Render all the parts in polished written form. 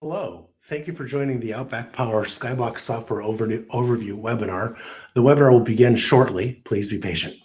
Hello, thank you for joining the OutBack Power SkyBox Software Overview webinar. The webinar will begin shortly. Please be patient.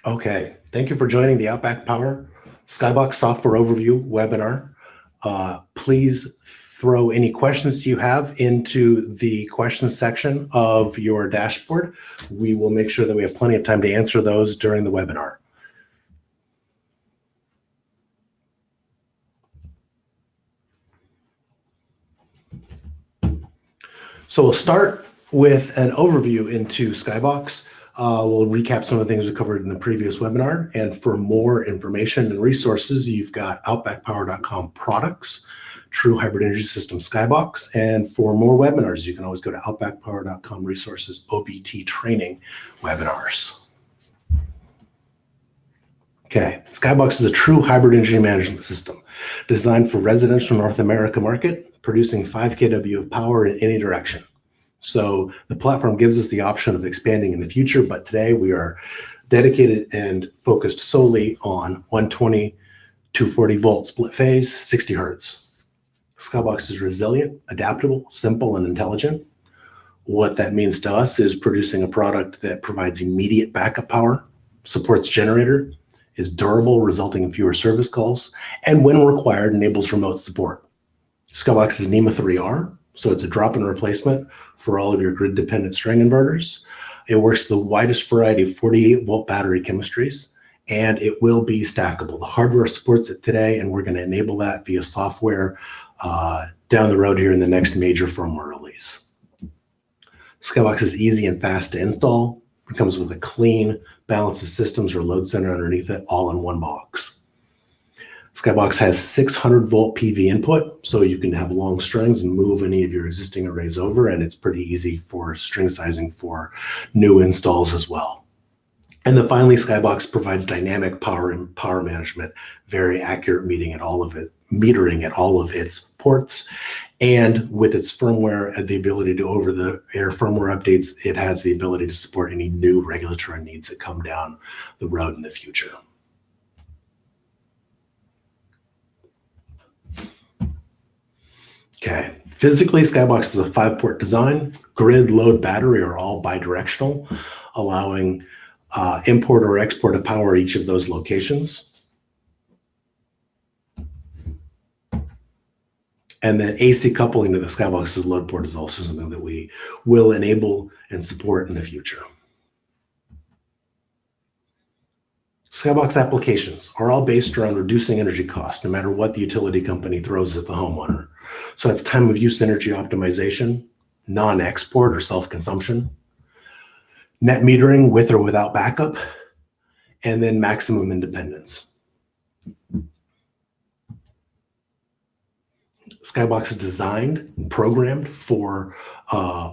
Okay, thank you for joining the OutBack Power SkyBox Software Overview webinar. Please throw any questions you have into the questions section of your dashboard. We will make sure that we have plenty of time to answer those during the webinar. So we'll start with an overview into SkyBox. We'll recap some of the things we covered in the previous webinar. And for more information and resources, you've got OutbackPower.com products, True Hybrid Energy System SkyBox. And for more webinars, you can always go to OutbackPower.com resources, OBT training webinars. Okay, SkyBox is a true hybrid energy management system designed for residential North America market, producing 5 kW of power in any direction. So the platform gives us the option of expanding in the future, but today we are dedicated and focused solely on 120, 240 volt split phase, 60 hertz. SkyBox is resilient, adaptable, simple, and intelligent. What that means to us is producing a product that provides immediate backup power, supports generator, is durable, resulting in fewer service calls, and when required, enables remote support. SkyBox is NEMA 3R, so it's a drop-in replacement for all of your grid-dependent string inverters. It works the widest variety of 48-volt battery chemistries, and it will be stackable. The hardware supports it today, and we're going to enable that via software down the road here in the next major firmware release. SkyBox is easy and fast to install. It comes with a clean balance of systems or load center underneath it, all in one box. SkyBox has 600 volt PV input, so you can have long strings and move any of your existing arrays over, and it's pretty easy for string sizing for new installs as well. And then finally, SkyBox provides dynamic power and power management, very accurate metering at all of its ports. And with its firmware and the ability to over-the-air firmware updates, it has the ability to support any new regulatory needs that come down the road in the future. Okay, physically, SkyBox is a 5-port design. Grid, load, battery are all bidirectional, allowing import or export of power at each of those locations. And then AC coupling to the SkyBox's load port is also something that we will enable and support in the future. SkyBox applications are all based around reducing energy costs, no matter what the utility company throws at the homeowner. So that's time of use energy optimization, non-export or self-consumption, net metering with or without backup, and then maximum independence. SkyBox is designed and programmed for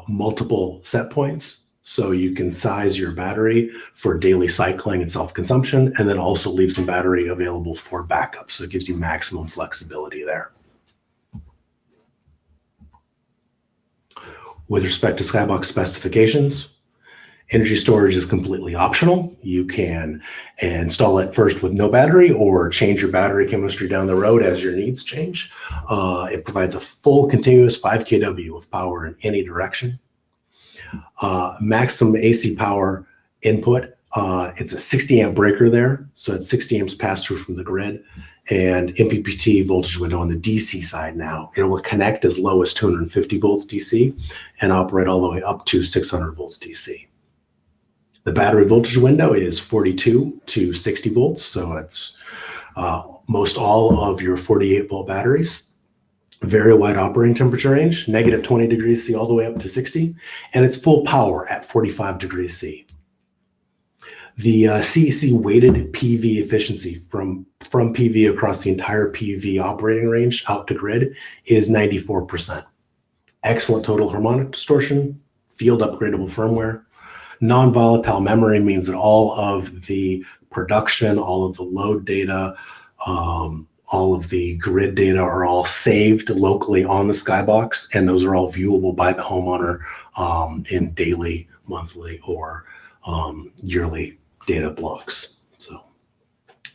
multiple set points. So you can size your battery for daily cycling and self-consumption, and then also leave some battery available for backup. So it gives you maximum flexibility there. With respect to SkyBox specifications, energy storage is completely optional. You can install it first with no battery or change your battery chemistry down the road as your needs change. It provides a full continuous 5 kW of power in any direction. Maximum AC power input, it's a 60 amp breaker there. So it's 60 amps pass through from the grid, and MPPT voltage window on the DC side now. It will connect as low as 250 volts DC and operate all the way up to 600 volts DC. The battery voltage window is 42 to 60 volts, so it's most all of your 48 volt batteries. Very wide operating temperature range, negative 20 degrees C all the way up to 60, and it's full power at 45 degrees C. The CEC weighted PV efficiency from PV across the entire PV operating range out to grid is 94%. Excellent total harmonic distortion, field upgradable firmware. Non-volatile memory means that all of the production, all of the load data, all of the grid data are all saved locally on the SkyBox, and those are all viewable by the homeowner in daily, monthly, or yearly data blocks. So,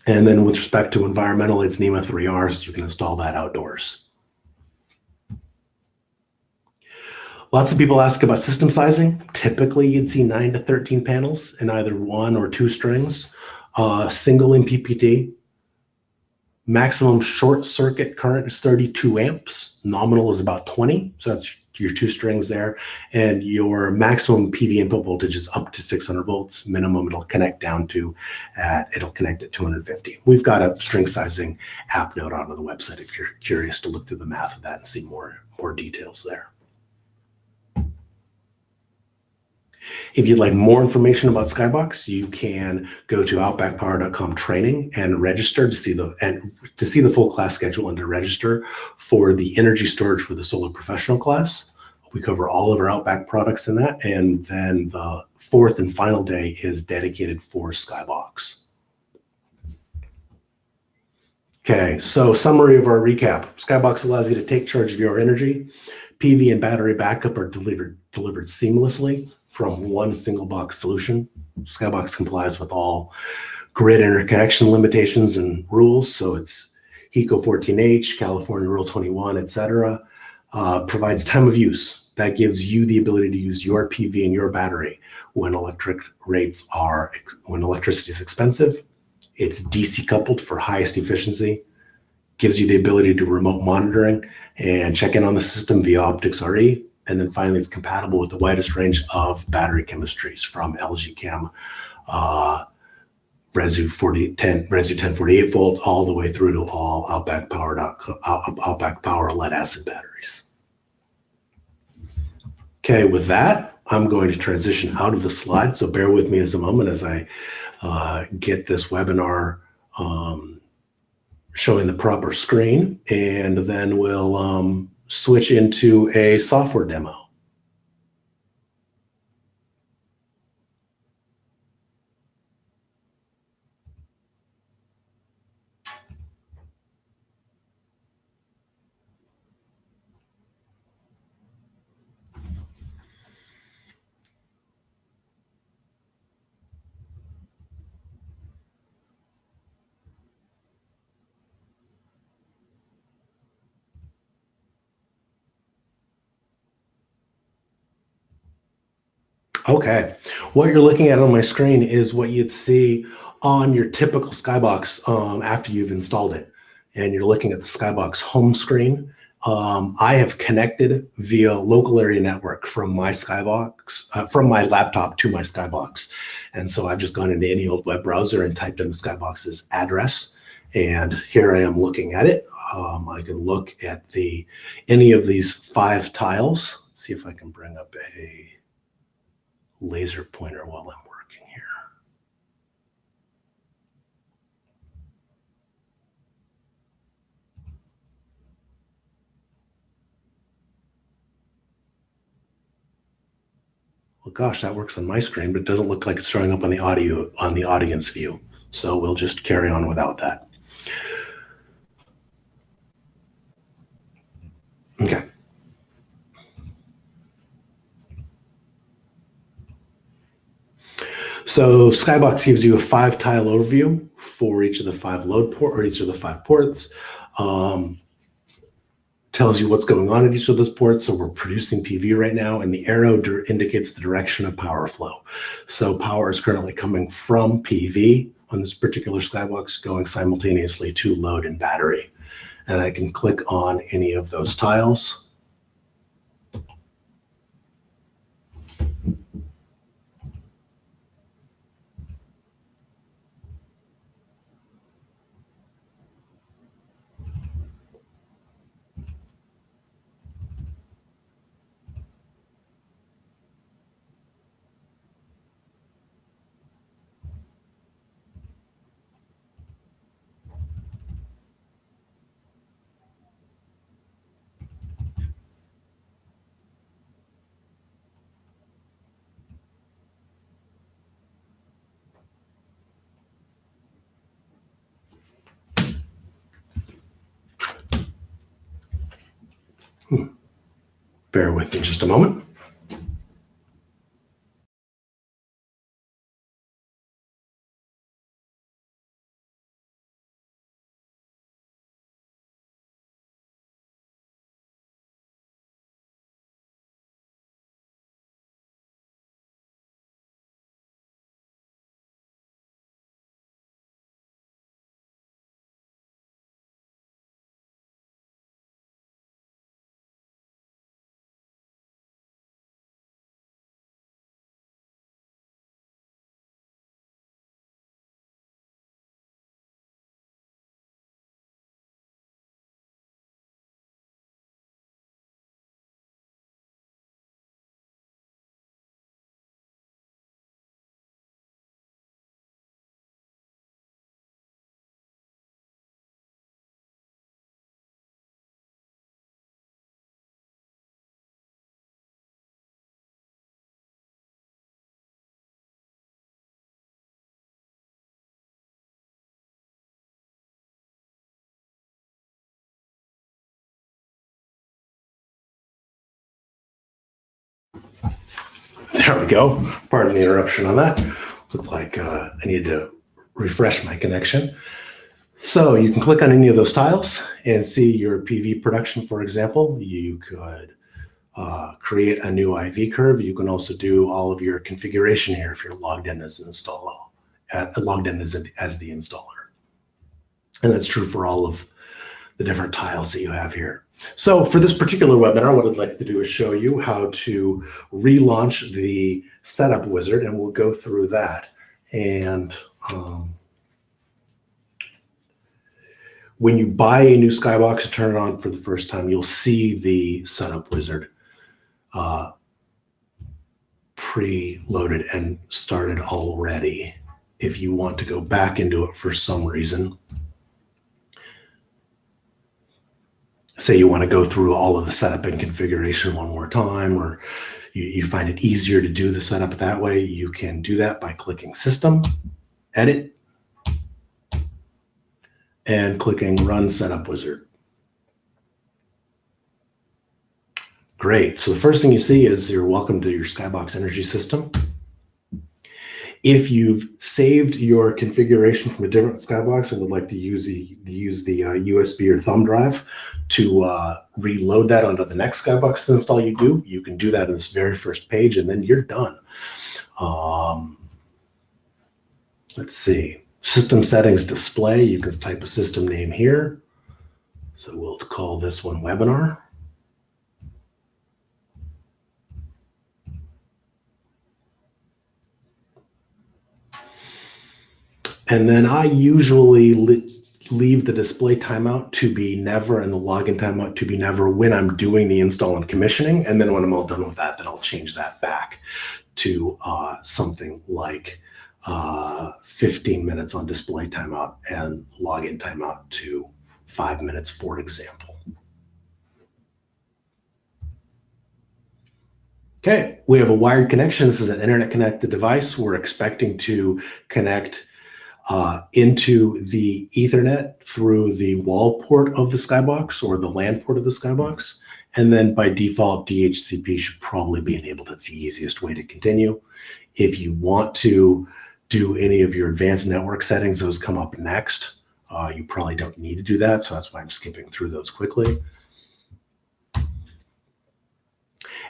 and then with respect to environmental, it's NEMA 3R, so you can install that outdoors. Lots of people ask about system sizing. Typically, you'd see 9 to 13 panels in either 1 or 2 strings, single MPPT. Maximum short circuit current is 32 amps. Nominal is about 20. So that's your 2 strings there. And your maximum PV input voltage is up to 600 volts. Minimum it'll connect down to, it'll connect at 250. We've got a string sizing app note on the website if you're curious to look through the math of that and see more details there. If you'd like more information about SkyBox, you can go to outbackpower.com training and register to see the full class schedule and to register for the energy storage for the solar professional class. We cover all of our OutBack products in that, and then the 4th and final day is dedicated for SkyBox. Okay, so summary of our recap. SkyBox allows you to take charge of your energy. PV and battery backup are delivered seamlessly from one single box solution. SkyBox complies with all grid interconnection limitations and rules. So it's HECO 14H, California Rule 21, etc. Provides time of use. That gives you the ability to use your PV and your battery when when electricity is expensive. It's DC coupled for highest efficiency. Gives you the ability to remote monitoring and check in on the system via Optics RE. And then finally, it's compatible with the widest range of battery chemistries from LG Chem, Resu 1048 volt, all the way through to all OutBack Power lead acid batteries. Okay, with that, I'm going to transition out of the slide. So bear with me as a moment as I get this webinar showing the proper screen, and then we'll switch into a software demo. Okay, what you're looking at on my screen is what you'd see on your typical SkyBox after you've installed it. And you're looking at the SkyBox home screen. I have connected via local area network from my SkyBox, from my laptop to my SkyBox. And so I've just gone into any old web browser and typed in the SkyBox's address. And here I am looking at it. I can look at any of these 5 tiles. Let's see if I can bring up a laser pointer while I'm working here. Well, gosh, that works on my screen, but it doesn't look like it's showing up on the audience view. So we'll just carry on without that. Okay. So SkyBox gives you a 5-tile overview for each of the 5 each of the 5 ports. Tells you what's going on at each of those ports. So we're producing PV right now, and the arrow indicates the direction of power flow. So power is currently coming from PV on this particular SkyBox, going simultaneously to load and battery. And I can click on any of those tiles. Bear with me just a moment. There we go. Pardon the interruption on that. Looked like I need to refresh my connection. So you can click on any of those tiles and see your PV production, for example. You could create a new IV curve. You can also do all of your configuration here if you're logged in as the installer. And that's true for all of the different tiles that you have here. So for this particular webinar, what I'd like to do is show you how to relaunch the setup wizard, and we'll go through that. And when you buy a new SkyBox and turn it on for the first time, you'll see the setup wizard preloaded and started already. If you want to go back into it for some reason, say you want to go through all of the setup and configuration one more time, or you find it easier to do the setup that way, you can do that by clicking System, Edit, and clicking Run Setup Wizard. Great. So the first thing you see is you're welcome to your SkyBox energy system. If you've saved your configuration from a different SkyBox and would like to use the USB or thumb drive to reload that onto the next SkyBox install you can do that in this very first page, and then you're done. Let's see. System settings display. You can type a system name here. So we'll call this one Webinar. And then I usually leave the display timeout to be never and the login timeout to be never when I'm doing the install and commissioning. And then when I'm all done with that, then I'll change that back to something like 15 minutes on display timeout and login timeout to 5 minutes, for example. Okay, we have a wired connection. This is an internet connected device. We're expecting to connect into the Ethernet through the wall port of the SkyBox or the LAN port of the SkyBox. And then by default, DHCP should probably be enabled. That's the easiest way to continue. If you want to do any of your advanced network settings, those come up next. You probably don't need to do that, so that's why I'm skipping through those quickly.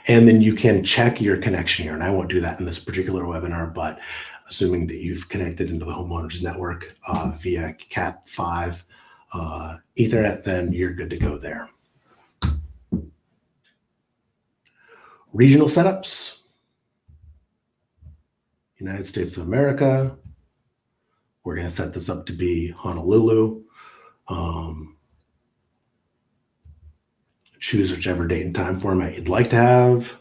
And then you can check your connection here, and I won't do that in this particular webinar, but assuming that you've connected into the homeowner's network via Cat5 Ethernet, then you're good to go there. Regional setups. United States of America. We're going to set this up to be Honolulu. Choose whichever date and time format you'd like to have.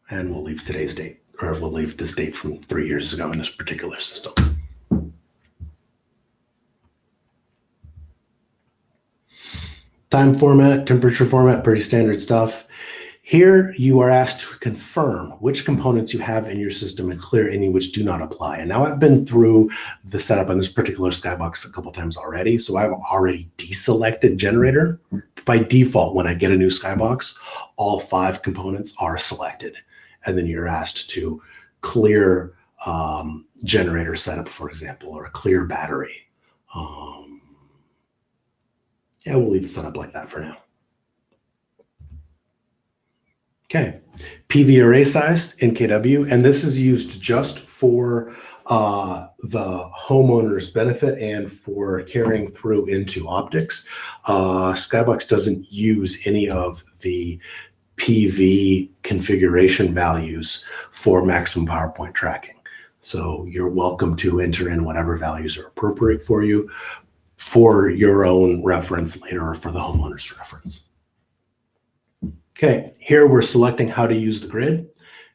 And we'll leave today's date, or we'll leave this date from 3 years ago in this particular system. Time format, temperature format, pretty standard stuff. Here you are asked to confirm which components you have in your system and clear any which do not apply. And now I've been through the setup on this particular SkyBox a couple times already, so I've already deselected generator. By default, when I get a new SkyBox, all 5 components are selected. And then you're asked to clear generator setup, for example, or clear battery. Yeah, we'll leave the setup like that for now. Okay, PV array size in KW, and this is used just for the homeowner's benefit and for carrying through into optics. SkyBox doesn't use any of the PV configuration values for maximum power point tracking. So you're welcome to enter in whatever values are appropriate for you for your own reference later or for the homeowner's reference. Okay, here we're selecting how to use the grid.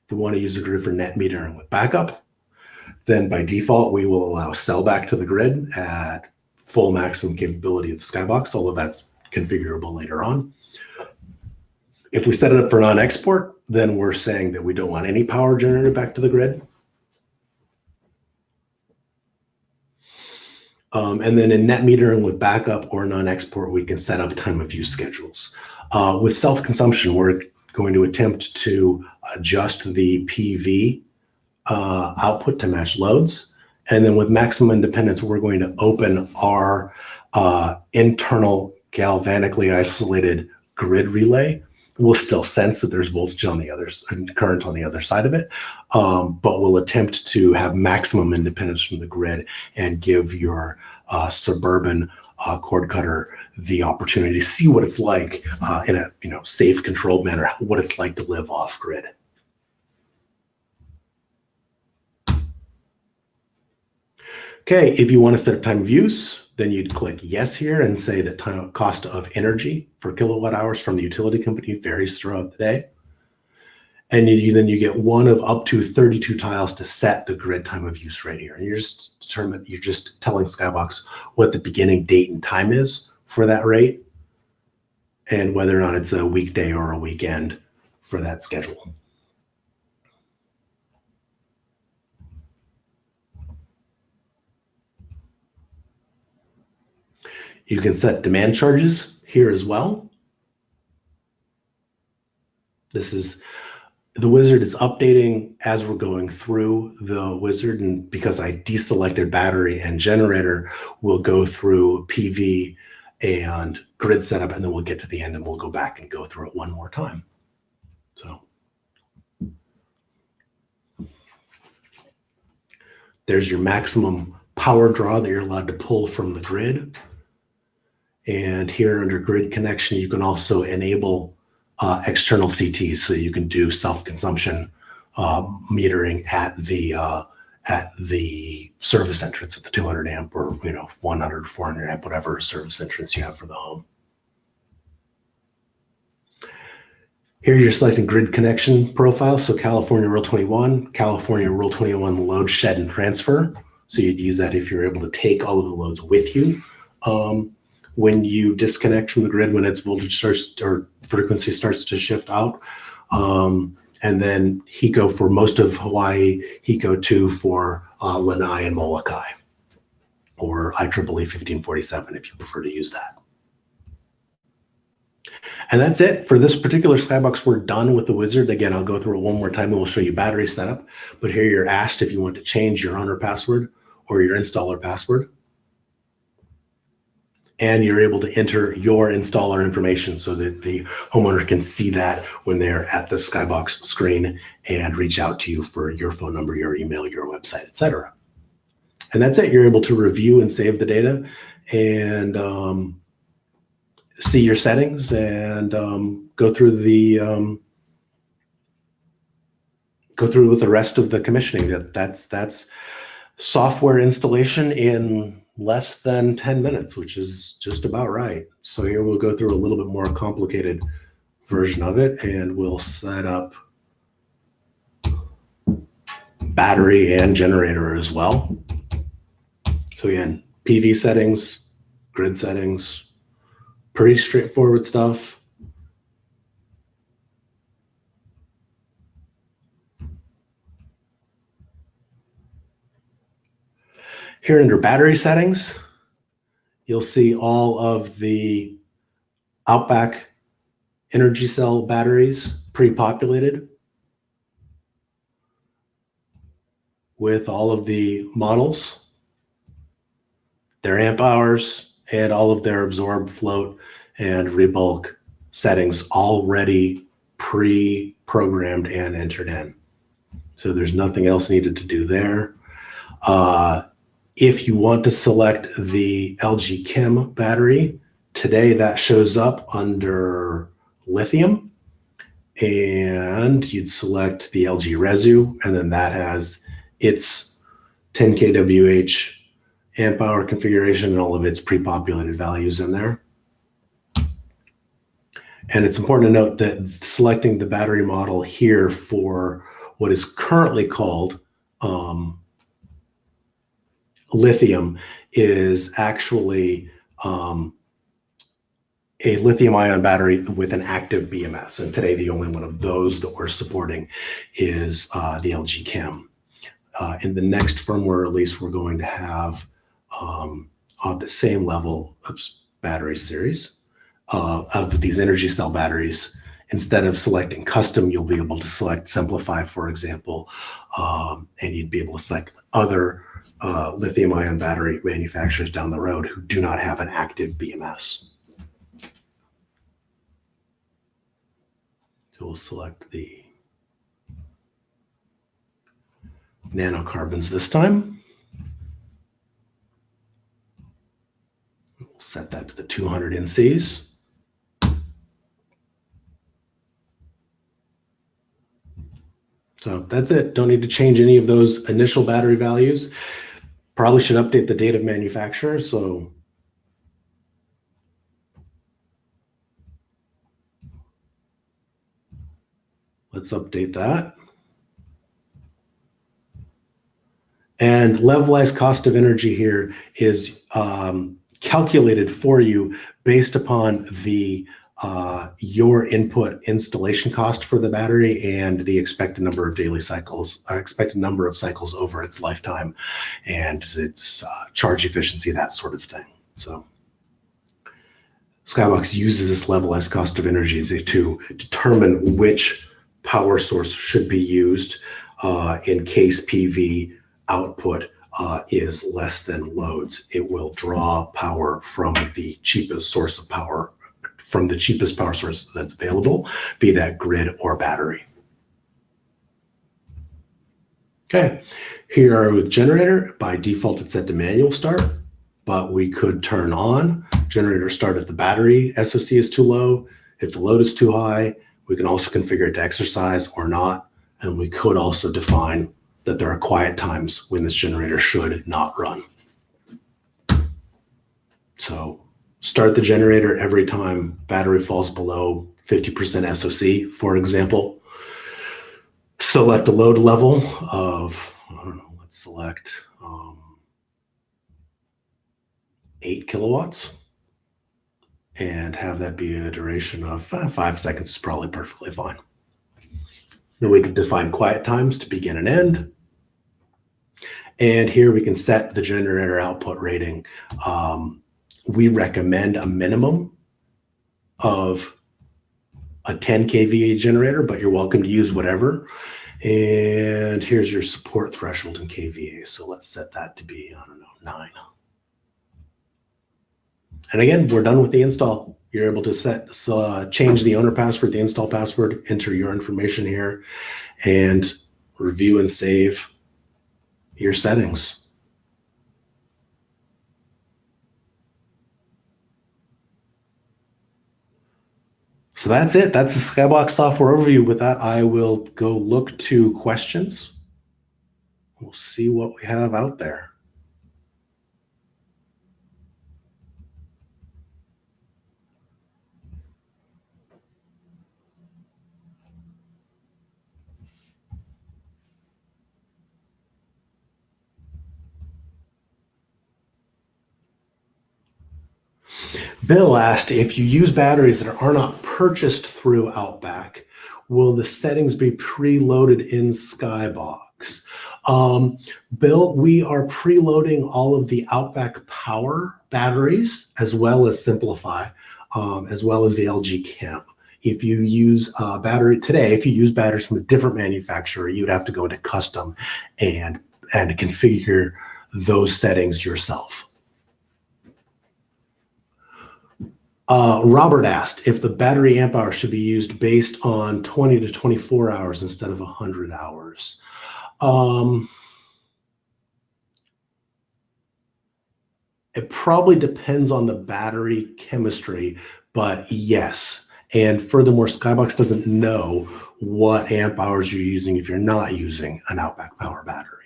If we want to use the grid for net metering with backup, then by default, we will allow sell back to the grid at full maximum capability of the SkyBox, although that's configurable later on. If we set it up for non-export, then we're saying that we don't want any power generated back to the grid. And then in net metering with backup or non-export, we can set up time of use schedules. With self-consumption, we're going to attempt to adjust the PV output to match loads. And then with maximum independence, we're going to open our internal galvanically isolated grid relay. We'll still sense that there's voltage on the other and current on the other side of it, but we'll attempt to have maximum independence from the grid and give your suburban cord cutter the opportunity to see what it's like in a safe, controlled manner, what it's like to live off grid. Okay, if you want to set up time of use, then you'd click yes here and say that cost of energy for kilowatt hours from the utility company varies throughout the day. And then you get one of up to 32 tiles to set the grid time of use right here. And you're just telling SkyBox what the beginning date and time is for that rate, and whether or not it's a weekday or a weekend for that schedule. You can set demand charges here as well. The wizard is updating as we're going through the wizard, and because I deselected battery and generator, we'll go through PV and grid setup, and then we'll get to the end and we'll go back and go through it one more time. So there's your maximum power draw that you're allowed to pull from the grid. And here under grid connection, you can also enable external CTs, so you can do self-consumption metering at the service entrance at the 200 amp or 100, 400 amp, whatever service entrance you have for the home. Here you're selecting grid connection profile. So California Rule 21, California Rule 21 load, shed, and transfer. So you'd use that if you're able to take all of the loads with you. When you disconnect from the grid, when its voltage starts or frequency starts to shift out. And then HECO for most of Hawaii, HECO 2 for Lanai and Molokai, or IEEE 1547 if you prefer to use that. And that's it for this particular SkyBox. We're done with the wizard. Again, I'll go through it one more time and we'll show you battery setup. But here you're asked if you want to change your owner password or your installer password. And you're able to enter your installer information so that the homeowner can see that when they're at the SkyBox screen and reach out to you for your phone number, your email, your website, etc. And that's it. You're able to review and save the data and see your settings and go through with the rest of the commissioning. That's software installation in less than 10 minutes, which is just about right. So here we'll go through a little bit more complicated version of it, and we'll set up battery and generator as well. So again, PV settings, grid settings, pretty straightforward stuff. Here under battery settings, you'll see all of the OutBack energy cell batteries pre-populated with all of the models, their amp hours, and all of their absorb, float, and rebulk settings already pre-programmed and entered in. So there's nothing else needed to do there. If you want to select the LG Chem battery, today that shows up under lithium, and you'd select the LG Resu, and then that has its 10 kWh amp hour configuration and all of its pre-populated values in there. And it's important to note that selecting the battery model here for what is currently called lithium is actually a lithium-ion battery with an active BMS. And today, the only one of those that we're supporting is the LG Chem. In the next firmware release, we're going to have on the same level of battery series of these energy cell batteries. Instead of selecting custom, you'll be able to select Simplify, for example, and you'd be able to select other lithium-ion battery manufacturers down the road who do not have an active BMS. So we'll select the nanocarbons this time. We'll set that to the 200 NCs. So that's it. Don't need to change any of those initial battery values. Probably should update the date of manufacturer. So Let's update that. And levelized cost of energy here is calculated for you based upon the your input installation cost for the battery and the expected number of daily cycles, expected number of cycles over its lifetime, and its charge efficiency, that sort of thing. So SkyBox uses this levelized cost of energy to determine which power source should be used in case PV output is less than loads. It will draw power from the cheapest source of power, from the cheapest power source that's available, be that grid or battery. Okay, here with generator, by default it's set to manual start, but we could turn on generator start if the battery SOC is too low. If the load is too high, we can also configure it to exercise or not. And we could also define that there are quiet times when this generator should not run. So start the generator every time battery falls below 50% SOC, for example. Select a load level of, I don't know, let's select 8 kilowatts and have that be a duration of 5 seconds is probably perfectly fine. Then we can define quiet times to begin and end. And here we can set the generator output rating. We recommend a minimum of a 10 kVA generator, but you're welcome to use whatever. And here's your support threshold in kVA. So let's set that to be, I don't know, 9. And again, we're done with the install. You're able to change the owner password, the install password, enter your information here, and review and save your settings. So that's it. That's the SkyBox software overview. With that, I will go look to questions. We'll see what we have out there. Bill asked, if you use batteries that are not purchased through OutBack, will the settings be preloaded in SkyBox? Bill, we are preloading all of the OutBack power batteries, as well as Simplify, as well as the LG Chem. If you use battery today, if you use batteries from a different manufacturer, you'd have to go into custom and configure those settings yourself. Robert asked if the battery amp hour should be used based on 20 to 24 hours instead of 100 hours. It probably depends on the battery chemistry, but yes. And furthermore, SkyBox doesn't know what amp hours you're using if you're not using an OutBack power battery.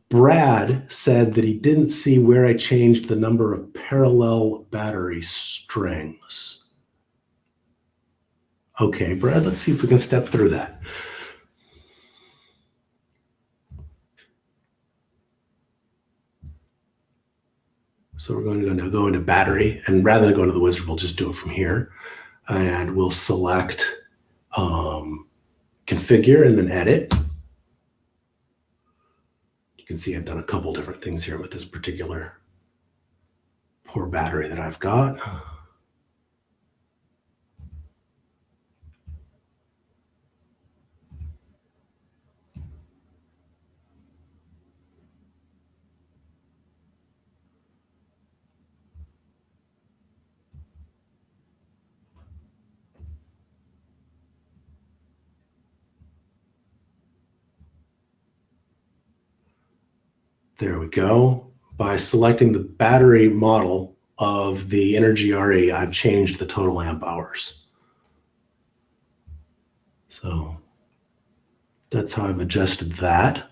Brad said that he didn't see where I changed the number of parallel battery strings. Okay, Brad, let's see if we can step through that. So we're going to go into battery, and rather than going to the wizard, we'll just do it from here. And we'll select configure and then edit. You can see I've done a couple different things here with this particular poor battery that I've got. There we go. By selecting the battery model of the Energy RE, I've changed the total amp hours. So that's how I've adjusted that.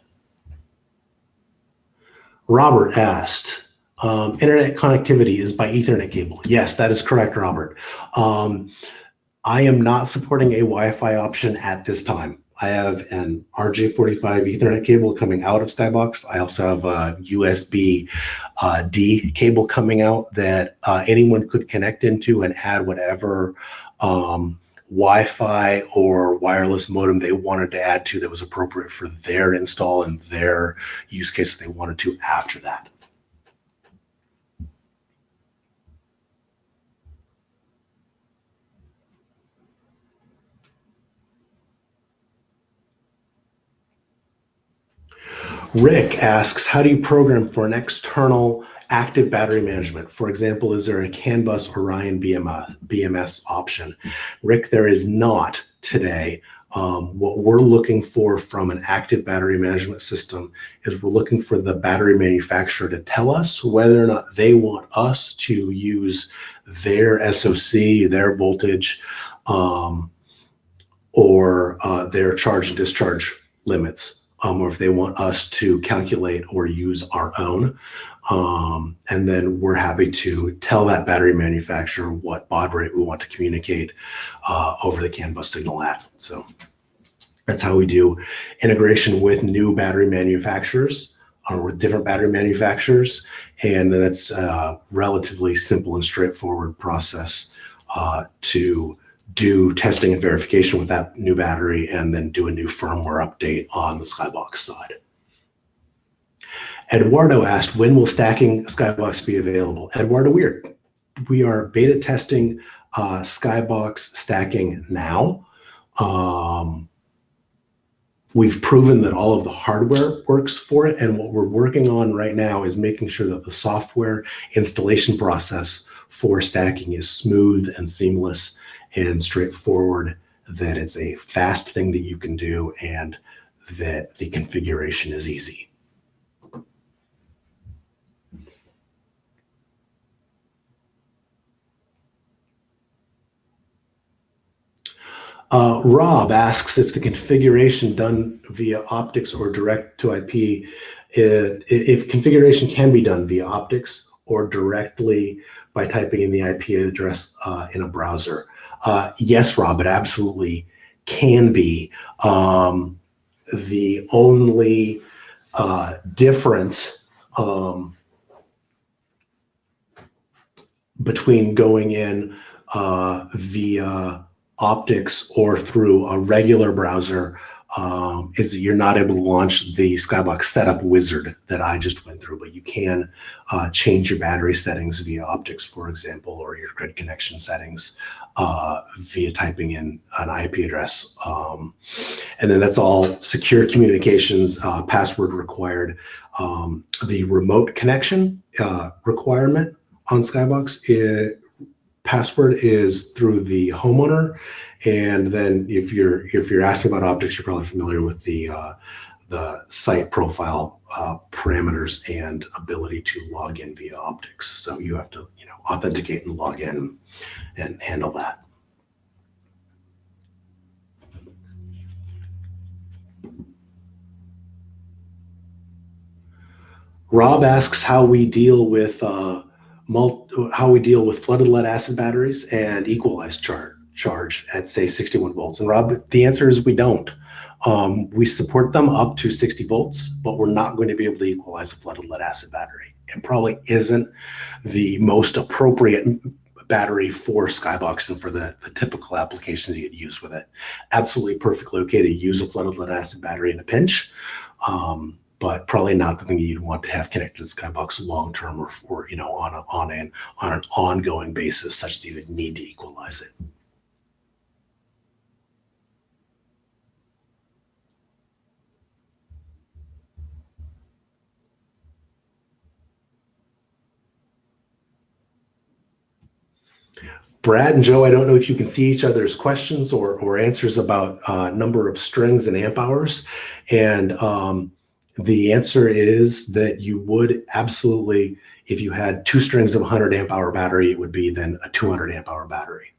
Robert asked, Internet connectivity is by Ethernet cable. Yes, that is correct, Robert. I am not supporting a Wi-Fi option at this time. I have an RJ45 Ethernet cable coming out of SkyBox. I also have a USB D cable coming out that anyone could connect into and add whatever Wi-Fi or wireless modem they wanted to add to that was appropriate for their install and their use case they wanted to after that. Rick asks, how do you program for an external active battery management? For example, is there a CAN bus Orion BMS option? Rick, there is not today. What we're looking for from an active battery management system is we're looking for the battery manufacturer to tell us whether or not they want us to use their SOC, their voltage, or their charge and discharge limits, or if they want us to calculate or use our own. And then we're happy to tell that battery manufacturer what baud rate we want to communicate over the CAN bus signal at. So that's how we do integration with new battery manufacturers or with different battery manufacturers. And then it's a relatively simple and straightforward process to do testing and verification with that new battery and then do a new firmware update on the SkyBox side. Eduardo asked, when will stacking SkyBox be available? Eduardo, we are beta testing SkyBox stacking now. We've proven that all of the hardware works for it, and what we're working on right now is making sure that the software installation process for stacking is smooth and seamless and straightforward, that it's a fast thing that you can do, and that the configuration is easy. Rob asks if the configuration done via optics or direct to IP, if configuration can be done via optics or directly by typing in the IP address in a browser. Yes, Rob, it absolutely can be. The only difference between going in via optics or through a regular browser is that you're not able to launch the SkyBox setup wizard that I just went through, but you can change your battery settings via optics, for example, or your grid connection settings via typing in an IP address. And then that's all secure communications, password required. The remote connection requirement on SkyBox, password is through the homeowner, and then if you're asking about optics, you're probably familiar with the site profile parameters and ability to log in via optics. So you have to authenticate and log in and handle that. Rob asks how we deal with flooded lead acid batteries and equalized charge at, say, 61 volts. And Rob, the answer is we don't. We support them up to 60 volts, but we're not going to be able to equalize a flooded lead acid battery. It probably isn't the most appropriate battery for SkyBox and for the typical applications you'd use with it. Absolutely perfectly okay to use a flooded lead acid battery in a pinch. But probably not the thing you'd want to have connected to SkyBox long term or on an ongoing basis, such that you would need to equalize it. Brad and Joe, I don't know if you can see each other's questions or answers about number of strings and amp hours, and the answer is that you would absolutely, if you had 2 strings of 100 amp hour battery, it would be then a 200 amp hour battery.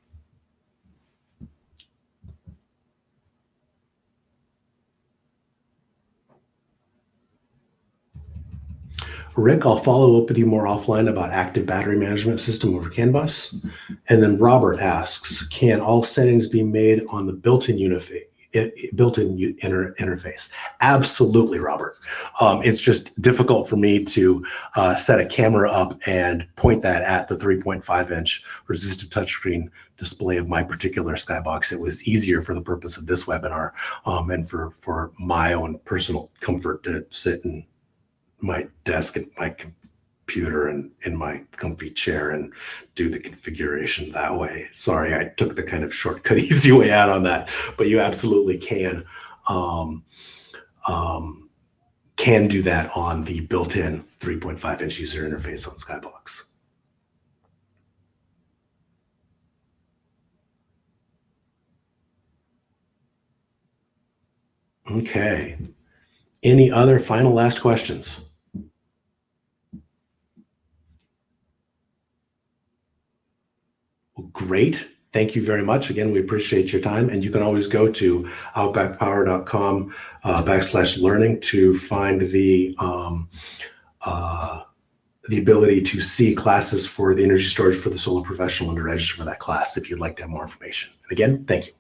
Rick, I'll follow up with you more offline about active battery management system over CAN bus. And then Robert asks, can all settings be made on the built-in interface? Absolutely, Robert. It's just difficult for me to set a camera up and point that at the 3.5-inch resistive touchscreen display of my particular SkyBox. It was easier for the purpose of this webinar and for my own personal comfort to sit in my desk and my computer and in my comfy chair and do the configuration that way. Sorry, I took the kind of shortcut, easy way out on that, but you absolutely can do that on the built-in 3.5-inch user interface on SkyBox. Okay. Any other final last questions? Well, great. Thank you very much. Again, we appreciate your time. And you can always go to outbackpower.com/learning to find the ability to see classes for the energy storage for the solar professional and to register for that class if you'd like to have more information. And again, thank you.